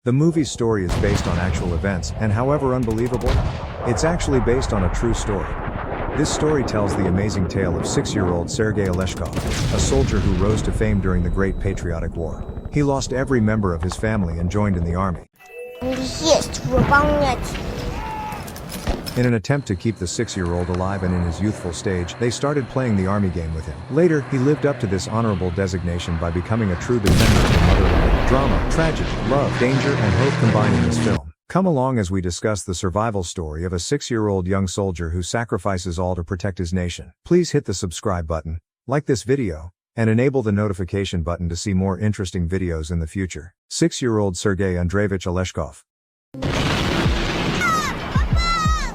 The movie's story is based on actual events, and however unbelievable, it's actually based on a true story. This story tells the amazing tale of 6-year-old Sergei Oleshkov, a soldier who rose to fame during the Great Patriotic War. He lost every member of his family and joined in the army. In an attempt to keep the 6-year-old alive and in his youthful stage, they started playing the army game with him. Later, he lived up to this honorable designation by becoming a true defender of the motherland. Drama, tragedy, love, danger, and hope combine in this film. Come along as we discuss the survival story of a 6-year-old young soldier who sacrifices all to protect his nation. Please hit the subscribe button, like this video, and enable the notification button to see more interesting videos in the future. 6-year-old Sergei Andreevich Oleshkov,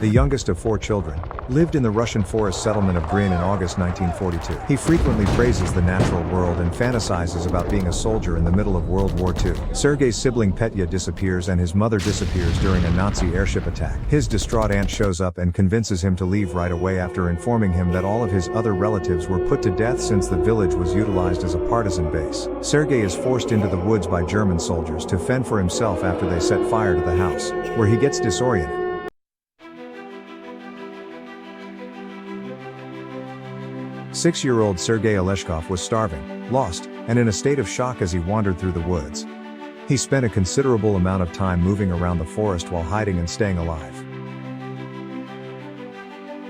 the youngest of 4 children, lived in the Russian forest settlement of Grin in August 1942. He frequently praises the natural world and fantasizes about being a soldier in the middle of World War II. Sergei's sibling Petya disappears and his mother disappears during a Nazi airship attack. His distraught aunt shows up and convinces him to leave right away after informing him that all of his other relatives were put to death since the village was utilized as a partisan base. Sergei is forced into the woods by German soldiers to fend for himself after they set fire to the house, where he gets disoriented. 6-year-old Sergei Oleshkov was starving, lost, and in a state of shock as he wandered through the woods. He spent a considerable amount of time moving around the forest while hiding and staying alive.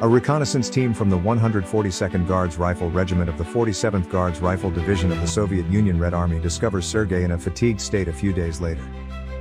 A reconnaissance team from the 142nd Guards Rifle Regiment of the 47th Guards Rifle Division of the Soviet Union Red Army discovers Sergei in a fatigued state a few days later.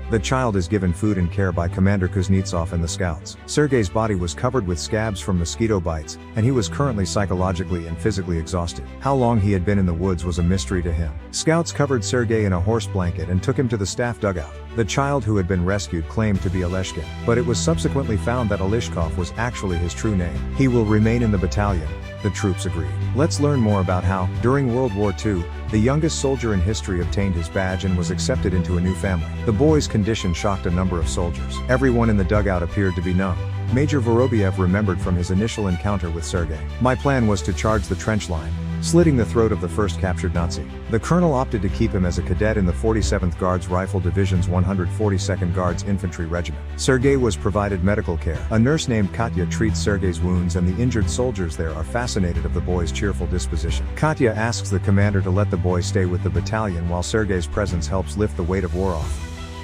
The child is given food and care by Commander Kuznetsov and the scouts. Sergei's body was covered with scabs from mosquito bites, and he was currently psychologically and physically exhausted. How long he had been in the woods was a mystery to him. Scouts covered Sergei in a horse blanket and took him to the staff dugout. The child who had been rescued claimed to be Oleshkin, but it was subsequently found that Oleshkov was actually his true name. He will remain in the battalion, the troops agreed. Let's learn more about how, during World War II, the youngest soldier in history obtained his badge and was accepted into a new family. The boy's condition shocked a number of soldiers. Everyone in the dugout appeared to be numb. Major Vorobiev remembered from his initial encounter with Sergei. My plan was to charge the trench line, slitting the throat of the first captured Nazi. The colonel opted to keep him as a cadet in the 47th Guards Rifle Division's 142nd Guards Infantry Regiment. Sergei was provided medical care. A nurse named Katya treats Sergei's wounds, and the injured soldiers there are fascinated of the boy's cheerful disposition. Katya asks the commander to let the boy stay with the battalion while Sergei's presence helps lift the weight of war off.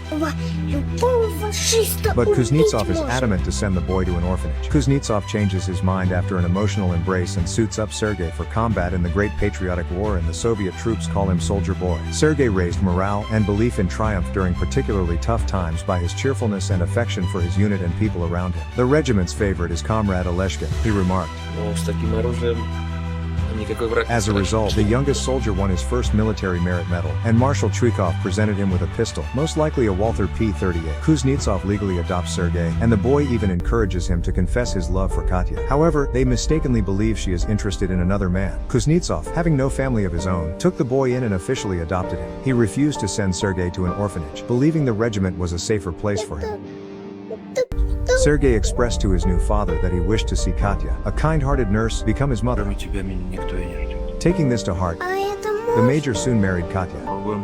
But Kuznetsov is adamant to send the boy to an orphanage. Kuznetsov changes his mind after an emotional embrace and suits up Sergei for combat in the Great Patriotic War, and the Soviet troops call him Soldier Boy. Sergei raised morale and belief in triumph during particularly tough times by his cheerfulness and affection for his unit and people around him. The regiment's favorite is Comrade Oleshkin, he remarked. As a result, the youngest soldier won his first military merit medal, and Marshal Trikov presented him with a pistol, most likely a Walther P-38. Kuznetsov legally adopts Sergei, and the boy even encourages him to confess his love for Katya. However, they mistakenly believe she is interested in another man. Kuznetsov, having no family of his own, took the boy in and officially adopted him. He refused to send Sergei to an orphanage, believing the regiment was a safer place for him. Sergei expressed to his new father that he wished to see Katya, a kind-hearted nurse, become his mother. Taking this to heart, the major soon married Katya.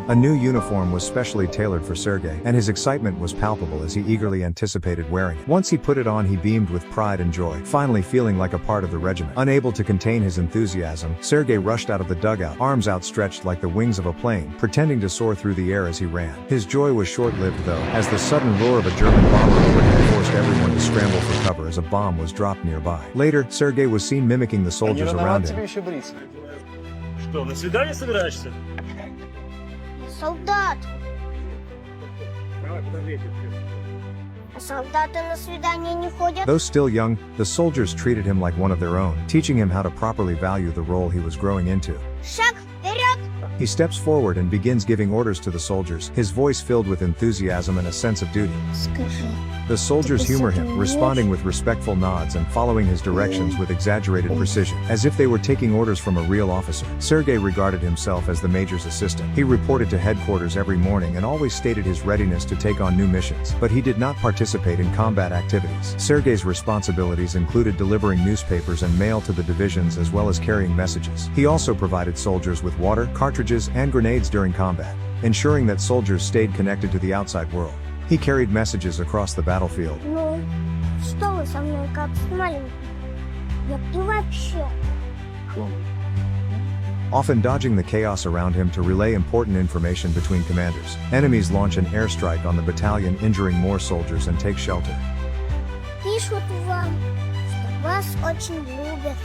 A new uniform was specially tailored for Sergei, and his excitement was palpable as he eagerly anticipated wearing it. Once he put it on, he beamed with pride and joy, finally feeling like a part of the regiment. Unable to contain his enthusiasm, Sergei rushed out of the dugout, arms outstretched like the wings of a plane, pretending to soar through the air as he ran. His joy was short-lived though, as the sudden roar of a German bomber overhead forced everyone to scramble for cover as a bomb was dropped nearby. Later, Sergei was seen mimicking the soldiers around him. Что, на свидание собираешься? Солдат! Солдаты на свидание не ходят. Though still young, the soldiers treated him like one of their own, teaching him how to properly value the role he was growing into. Шаг вперед! He steps forward and begins giving orders to the soldiers, his voice filled with enthusiasm and a sense of duty. The soldiers humor him, responding with respectful nods and following his directions with exaggerated precision, as if they were taking orders from a real officer. Sergei regarded himself as the major's assistant. He reported to headquarters every morning and always stated his readiness to take on new missions, but he did not participate in combat activities. Sergei's responsibilities included delivering newspapers and mail to the divisions as well as carrying messages. He also provided soldiers with water, cartridges, and grenades during combat, ensuring that soldiers stayed connected to the outside world. He carried messages across the battlefield, Ну, что вы со мной как с маленьким? И вообще, often dodging the chaos around him to relay important information between commanders. Enemies launch an airstrike on the battalion, injuring more soldiers, and take shelter. пишут вам, что вас очень любят.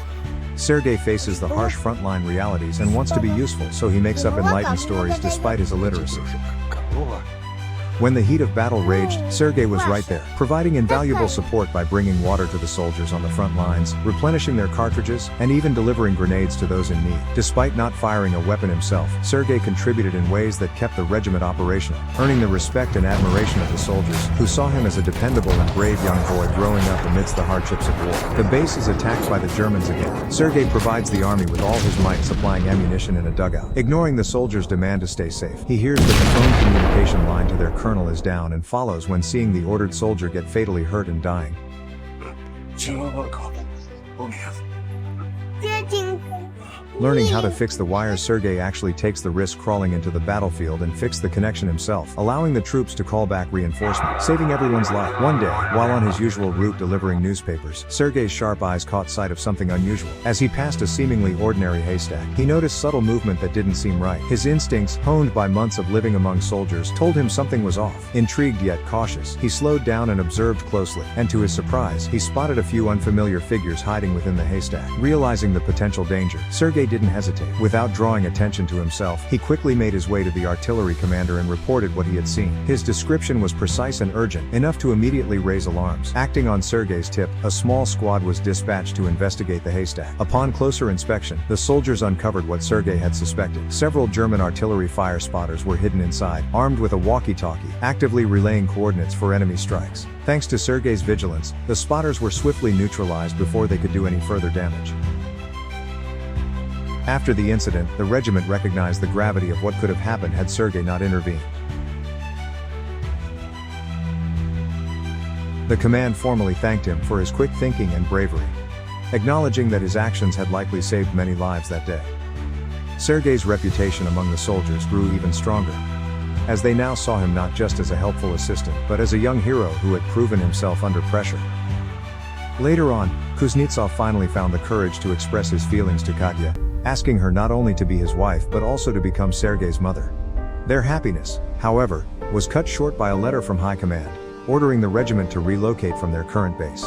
Sergei faces the harsh frontline realities and wants to be useful, so he makes up enlightened stories despite his illiteracy. When the heat of battle raged, Sergei was right there, providing invaluable support by bringing water to the soldiers on the front lines, replenishing their cartridges, and even delivering grenades to those in need. Despite not firing a weapon himself, Sergei contributed in ways that kept the regiment operational, earning the respect and admiration of the soldiers, who saw him as a dependable and brave young boy growing up amidst the hardships of war. The base is attacked by the Germans again. Sergei provides the army with all his might, supplying ammunition in a dugout. Ignoring the soldiers' demand to stay safe, he hears that the phone communication line to their colonel is down and follows when seeing the ordered soldier get fatally hurt and dying. Тетенька, Learning how to fix the wires, Sergei actually takes the risk crawling into the battlefield and fix the connection himself, allowing the troops to call back reinforcements, saving everyone's life. One day, while on his usual route delivering newspapers, Sergei's sharp eyes caught sight of something unusual. As he passed a seemingly ordinary haystack, he noticed subtle movement that didn't seem right. His instincts, honed by months of living among soldiers, told him something was off. Intrigued yet cautious, he slowed down and observed closely, and to his surprise, he spotted a few unfamiliar figures hiding within the haystack. Realizing the potential danger, Sergei didn't hesitate. Without drawing attention to himself, he quickly made his way to the artillery commander and reported what he had seen. His description was precise and urgent, enough to immediately raise alarms. Acting on Sergei's tip, a small squad was dispatched to investigate the haystack. Upon closer inspection, the soldiers uncovered what Sergei had suspected. Several German artillery fire spotters were hidden inside, armed with a walkie-talkie, actively relaying coordinates for enemy strikes. Thanks to Sergei's vigilance, the spotters were swiftly neutralized before they could do any further damage. After the incident, the regiment recognized the gravity of what could have happened had Sergei not intervened. The command formally thanked him for his quick thinking and bravery, acknowledging that his actions had likely saved many lives that day. Sergei's reputation among the soldiers grew even stronger, as they now saw him not just as a helpful assistant, but as a young hero who had proven himself under pressure. Later on, Kuznetsov finally found the courage to express his feelings to Katya, asking her not only to be his wife but also to become Sergei's mother. Their happiness, however, was cut short by a letter from High Command, ordering the regiment to relocate from their current base.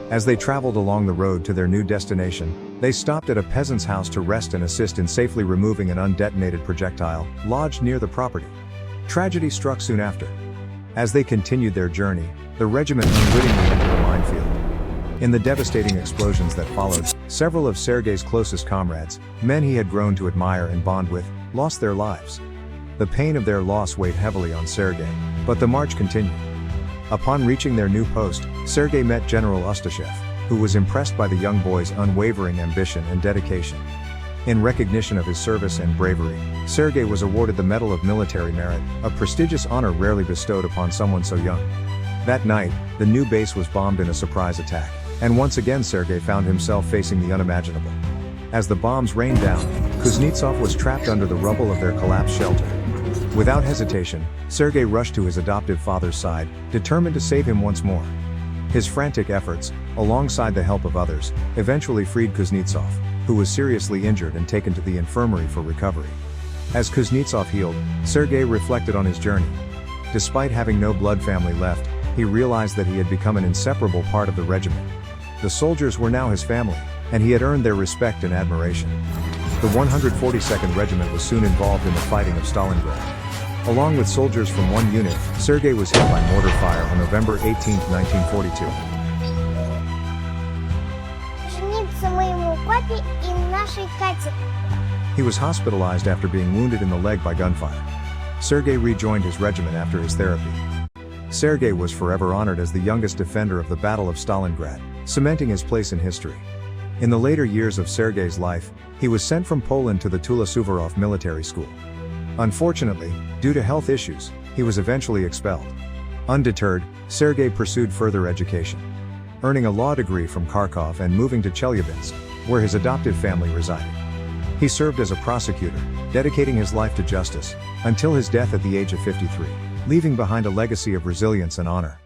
As they traveled along the road to their new destination, they stopped at a peasant's house to rest and assist in safely removing an undetonated projectile, lodged near the property. Tragedy struck soon after. As they continued their journey, the regiment unwittingly entered a minefield. In the devastating explosions that followed, several of Sergei's closest comrades, men he had grown to admire and bond with, lost their lives. The pain of their loss weighed heavily on Sergei, but the march continued. Upon reaching their new post, Sergei met General Ustashev, who was impressed by the young boy's unwavering ambition and dedication. In recognition of his service and bravery, Sergei was awarded the Medal of Military Merit, a prestigious honor rarely bestowed upon someone so young. That night, the new base was bombed in a surprise attack, and once again Sergei found himself facing the unimaginable. As the bombs rained down, Kuznetsov was trapped under the rubble of their collapsed shelter. Without hesitation, Sergei rushed to his adoptive father's side, determined to save him once more. His frantic efforts, alongside the help of others, eventually freed Kuznetsov, who was seriously injured and taken to the infirmary for recovery. As Kuznetsov healed, Sergei reflected on his journey. Despite having no blood family left, he realized that he had become an inseparable part of the regiment. The soldiers were now his family, and he had earned their respect and admiration. The 142nd Regiment was soon involved in the fighting of Stalingrad. Along with soldiers from one unit, Sergei was hit by mortar fire on November 18, 1942. Жениться моему папе и нашей Кате. He was hospitalized after being wounded in the leg by gunfire. Sergei rejoined his regiment after his therapy. Sergei was forever honored as the youngest defender of the Battle of Stalingrad, cementing his place in history. In the later years of Sergei's life, he was sent from Poland to the Tula Suvorov Military School. Unfortunately, due to health issues, he was eventually expelled. Undeterred, Sergei pursued further education, earning a law degree from Kharkov and moving to Chelyabinsk, where his adoptive family resided. He served as a prosecutor, dedicating his life to justice, until his death at the age of 53. leaving behind a legacy of resilience and honor.